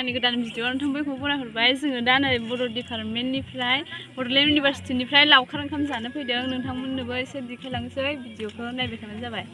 आंनि गोदान भिडिअ नोंथां बयखौबो बरायहरबाय जोङो दा नै बर' डिपार्टमेन्टनिफ्राय बड'लेण्ड इउनिभारसिटिनिफ्राय लावखार ओंखाम जानो फैदों नोंथांमोननोबो एसे देखायलांसै भिडिअखौ नायबाय थाबानो जाबाय।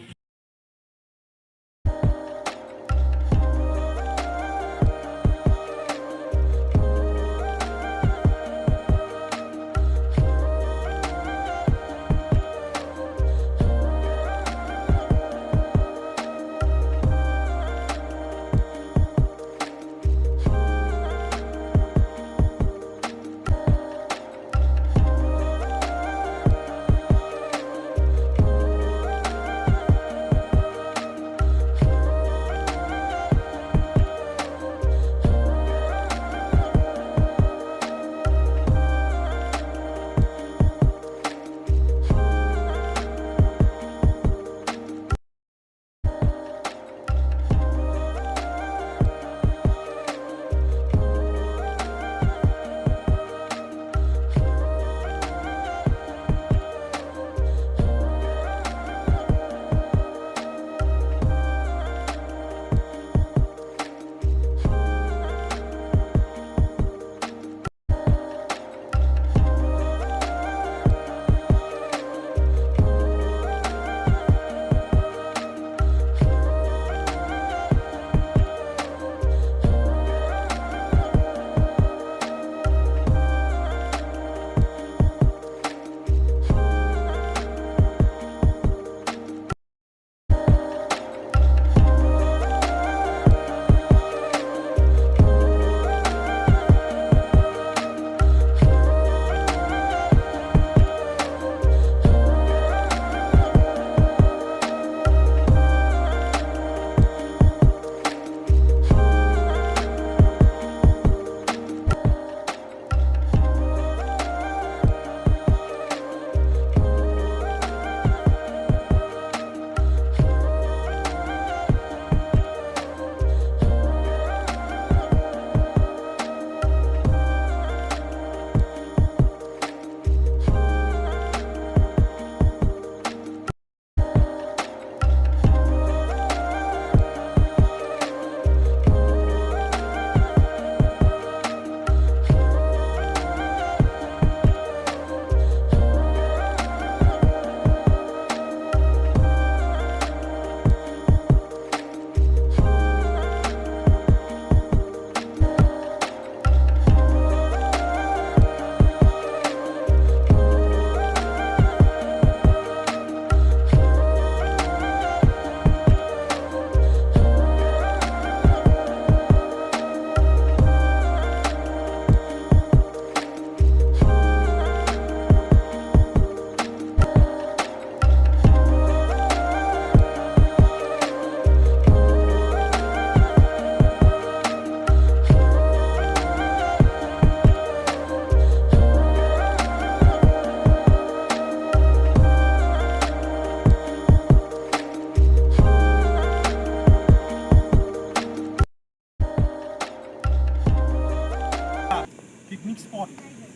पिकनिक स्पट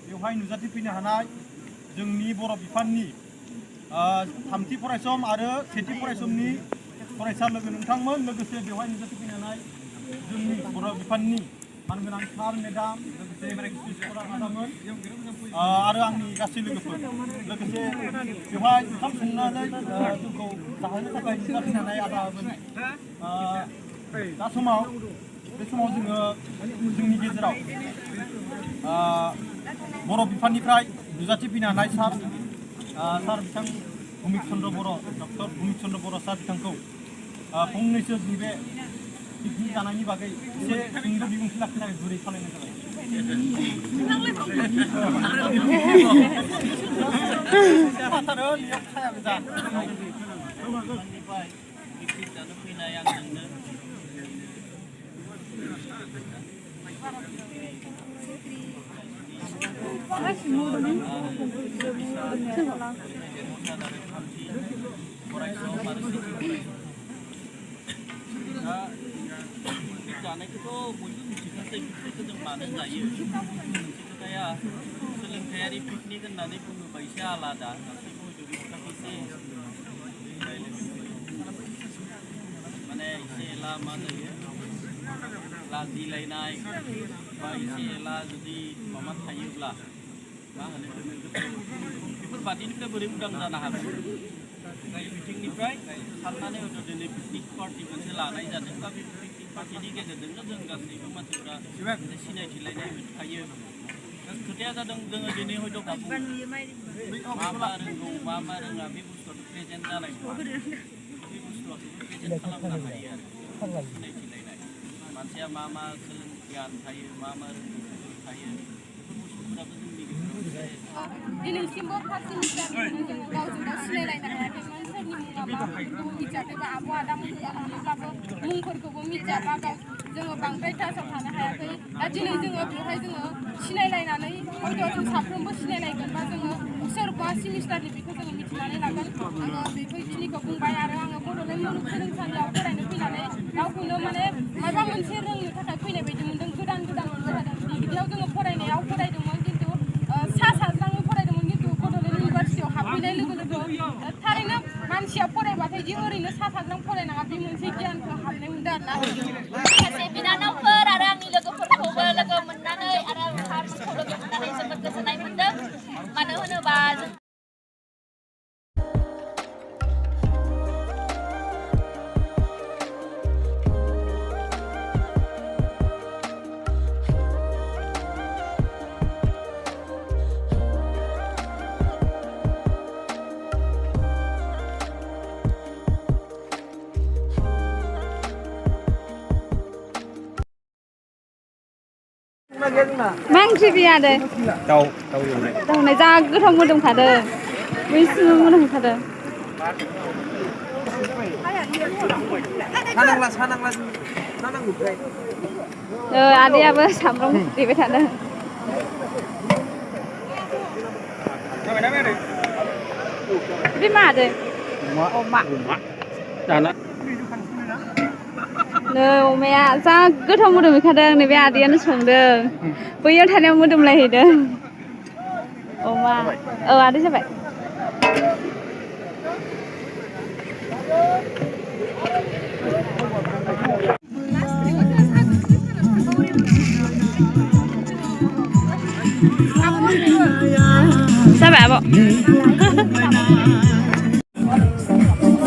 बेवहाय नुजाथि फैनो हानाय जोंनि बर' बिफाननि थामथि फरायसम आरो सेथि फरायसमनि फरायसा लोगो नोंथांमोन लोगोसे बेवहाय नुजाथि फैनो हानाय जोंनि बर' बिफाननि मानगोनां सार मेडाम लोगोसे नोंथांमोन आरो आंनि गासै लोगोफोर लोगोसे बेवहाय ओंखाम संनानै जोंखौ जाहोनो थाखाय नुजाथि हानाय आदामोन दा समाव बे समाव जोङो जोंनि गेजेराव बर' बिफाननिफ्राय नुजाथि फैनो हानाय सार बिथां भुमिक चन्द्र बर' डक्टर भुमिक चन्द्र बर' सार बिथांखौ फंनैसो जों बे पिकनिक जानायनि बागै एसे सुंद' बिबुंथि लाखिनो थाखाय गुरै खावलायनाय जाबाय। जानायखौथ' बयबो मिथिखासै पिकनिकखौ जों मानो जायो मोनसे खोथाया सोलोंथायारि पिकनिक होननानै बुङोबा एसे आलादा नाथाय बयबो खोथाखौ एसे माने एसे मा जायो लाजिलायनाय बा एसे एला जुदि माबा थायोब्ला मा होनो गोनो गोथो बेफोरबादिनिफ्राय बोरै उदां जानो हागोन बिथिंनिफ्राय साननानै हयथ' दिनै पिकनिक पार्टि मोनसे लानाय जादों बा बे पिकनिक पार्टिनि गेजेरजोंनो जों गासैबो मानसिफ्रा मोनसे सिनायथिलायनाय थायो खोथाया जादों जोङो दिनै हयथ' बाबु मा रोंगौ मा रोङा बे बुस्थुआथ' प्रेजेन्ट जानाय नङा बे बुस्थुआखौ प्रेजेन्ट खालामनो हायो आरो सिनायथिलायनाय मानसिया मा सोलों गियान थायो मा रोंगौथि थायो बेफोर बुस्थुफोराबो जोंनि गेजेराव दिनैसिमबो फार्स्ट सेमिस्टारनिफ्रायनो जोङो गावजों गाव सिनायलायनो हायाखैमोन सोरनि मुङा मा बेखौबो मिथियाखैबा आब' आदामोनखौ थानानैब्लाबो मुंफोरखौबो मिथियाबा जोङो बांद्राय टाचाव थानो हायाखै दा दिनै जोङो बेवहाय जोङो सिनायलायनानै हयथ' जों साफ्रोमबो सिनायलायगोन बा जोङो सोर मा सेमिस्टारनि बेखौ जोङो मिथिनानै लागोन आङो बेखिनिखौ बुंबाय आरो आङो बड'लेण्ड मुलुगसोलोंसालियाव फरायनो फैनानै गावखौनो माने माबा मोनसे रोंनो थाखाय फैनाय बायदि मोन्दों गोदान मोनबाय थादों डिग्रियाव जोङो फरायदोंमोन खिन्थु सा साज्राङै फरायदोंमोन खिन्थु बड'लेण्ड इउनिभारसिटियाव हाबफैनाय लोगो लोगो थारैनो मानसिया फरायबाथाय दि ओरैनो सा साज्रां फरायनाङा बे मोनसे गियानखौ हाबनाय मोनदों आरोना माखासे बिनानावफोर आरो आंनि लोगोफोरखौबो लोगो मोननानै आरो सारमोनखौ लोगो मोननानै जोबोद गोजोननाय मोनदों मानो होनोबा जों मा ओंख्रि गैया दे दाउ एवनाय दावनाय जा गोथाव मोदोमखादों बैसिम मोदोमखादों आदैयाबो सामब्राम देबाय थादों बे मा आदै अमा नै अमाया जा गोथाव मोदोमहैखादों नैबे आदैयानो संदों बैयाव थानायाव मोदोमलायहैदों अमा औ आदै जाबाय जाबाय आब'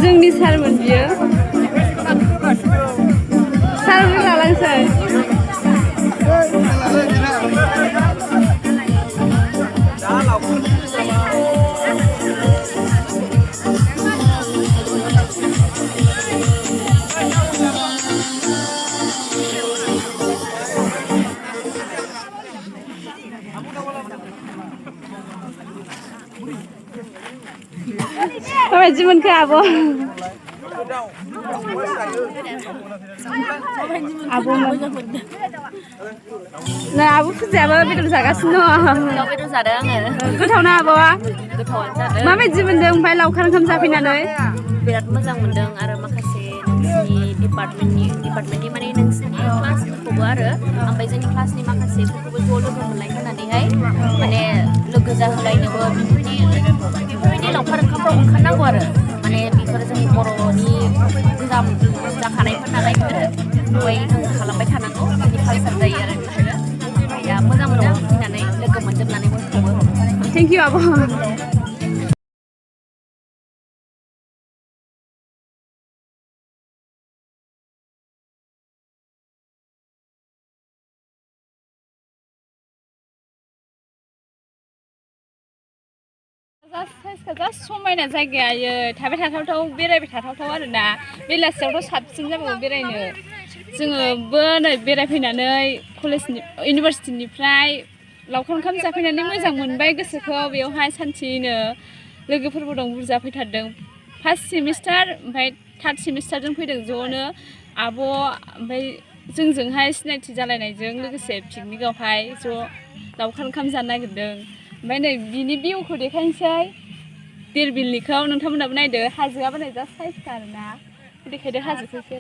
जोंनि सारमोन बियो सारमोन लालांसै माबायदि मोनखो आब' नै आब' फुजायाबो बेदर जागासिनो दं दाउ बेदर जादों आङो गोथावना आब'आ गोथावानो जादों माबायदि मोनदों ओमफ्राय लावखार ओंखाम जाफैनानै बिराद मोजां मोनदों आरो माखासे नोंसिनि डिपार्टमेन्टनि माने नोंसिनि क्लासफोरखौबो आरो ओमफ्राय जोंनि क्लासनि माखासेफोरखौबो ज' लोगो मोनलायहोनानैहाय माने लोगो जाहोलायनोबो बेफोरबायदि लावखार ओंखामफ्राव ओंखारनांगौ आरो माने बेफोर जोंनि बर'नि गोजाम जाखानायफोर नालाय बेफोरो बेवहाय जों खालामबाय थानांगौ जोंनि कालसार जायो आरो बेफोरो ओमफ्राय दा मोजां मोनदों फैनानै लोगो मोनजोबनानै बयखौबो थेंक इउ आब' जा समायना जायगाया थाबाय थाथावथाव बेरायबाय थाथावथाव आरोना बेलासियावथ' साबसिन जाबावो बेरायनो जोङोबो नै बेरायफैनानै कलेजनि इउनिभारसिटिनिफ्राय लावखार ओंखाम जाफैनानै मोजां मोनबाय गोसोखौ बेवहाय सान्थिनो लोगोफोरबो दं बुरजा फैथारदों फार्स्ट सेमिस्टार ओमफ्राय थार्ड सेमिस्टारजों फैदों ज'नो आब' ओमफ्राय जोंजोंहाय सिनायथि जालायनायजों लोगोसे पिकनिकआवहाय ज' लावखार ओंखाम जानो नागिरदों ओमफ्राय नै बिनि भिउखौ देखायनोसै देरबिलनिखौ नोंथांमोनाबो नायदो हाजोआबो नै जा साइजखा आरोना देखायदो हाजोखौ एसे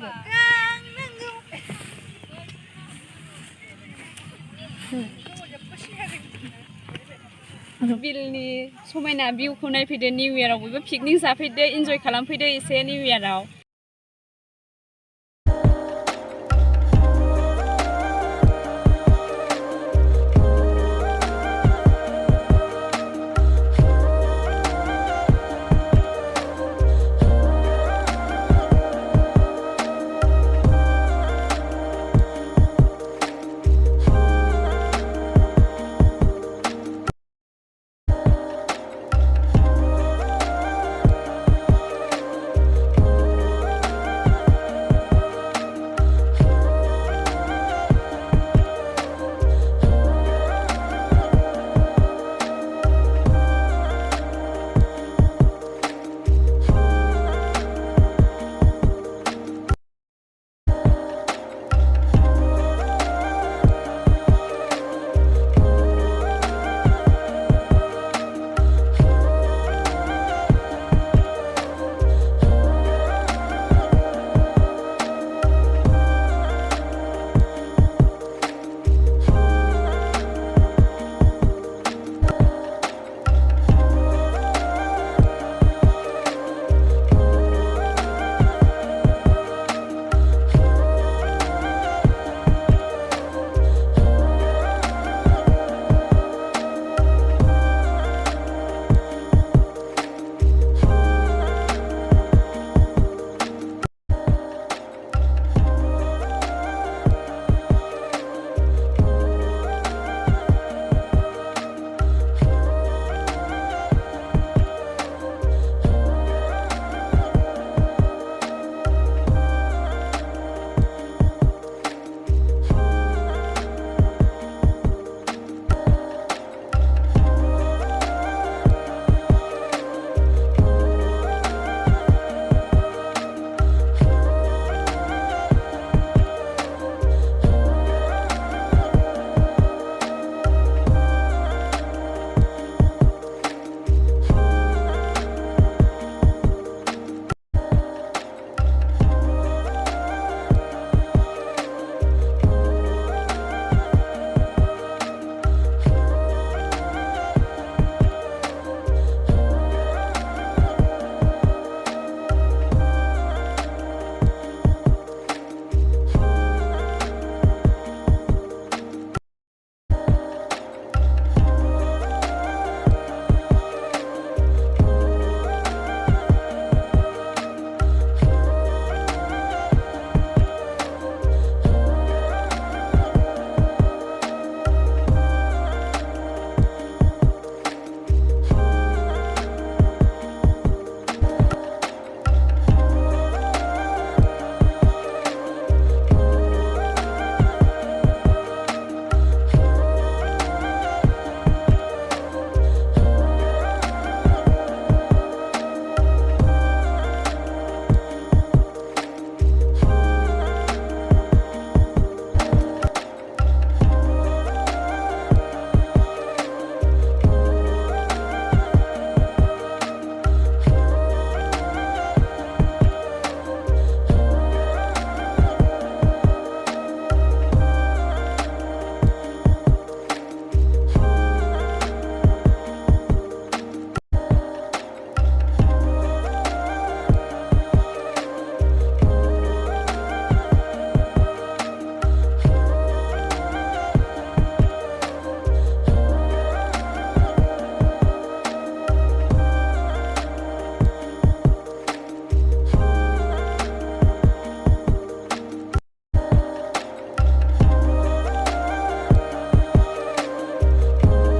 बिलनि समायना भिउखौ नायफैदो निउ इयाराव बयबो पिकनिक जाफैदो इन्जय खालामफैदो एसे निउ इयाराव